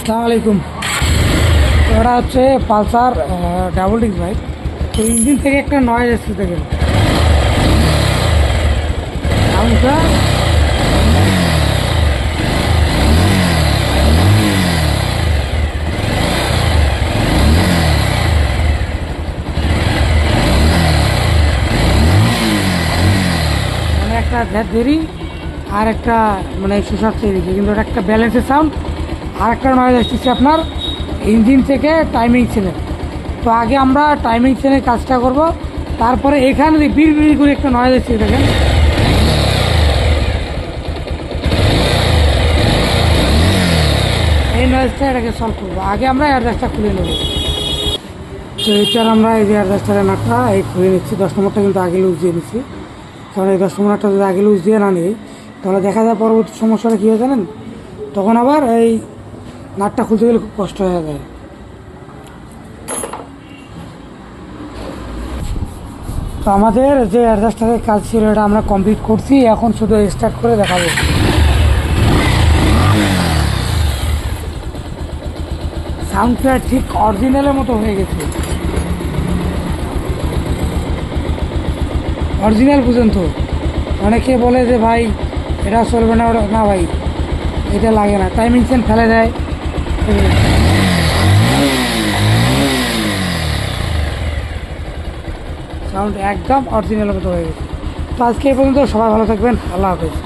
আসসালামু আলাইকুম। ওটা হচ্ছে পালসার ডাবল ডিস্ক বাইক। তো ইঞ্জিন থেকে একটা নয়েজ আসছে দেখেন, সাউন্ডটা মানে একটা দেরি আর একটা মানে সুসাচ্ছে এদিকে, কিন্তু ওটা একটা ব্যালেন্সের সাউন্ড আর একটা নয়েজ আসতেছে আপনার ইঞ্জিন থেকে টাইমিং চেনের। তো আগে আমরা টাইমিং চেনের কাজটা করব, তারপরে এখানে বিড় বিড়ি করে একটা নয়েজ আসছে দেখেন। এই নয়েজটা এটাকে সলভ করবো। আগে আমরা অ্যাডজাস্টটা খুলে নেব। তো এটার আমরা এই যে অ্যাডজাস্টারের নাটটা এই খুলে নিচ্ছি। 10 নম্বরটা কিন্তু আগে লুজ দিয়ে নিচ্ছি, কারণ এই 10 নম্বরটা যদি আগে লুজ দিয়ে না নিই তাহলে দেখা যায় পরবর্তী সমস্যাটা কী হয় জানেন, তখন আবার এই নাটটা খুলতে গেলে খুব কষ্ট হয়ে যায়। তো আমাদের যে অ্যাডজাস্টারের কাজ ছিল এটা আমরা কমপ্লিট করছি, এখন শুধু স্টার্ট করে দেখাবো। সাউন্ডটা ঠিক অরিজিনালের মতো হয়ে গেছে, অরিজিনাল পর্যন্ত। অনেকে বলে যে ভাই এটা চলবে না, ওটা না ভাই, এটা লাগে না, টাইমিং চেন ফেলে দেয়। সাউন্ড একদম অরিজিনাল মতো হয়ে গেছে। তো আজকে এই পর্যন্ত, সবাই ভালো থাকবেন, আল্লাহ হাফেজ।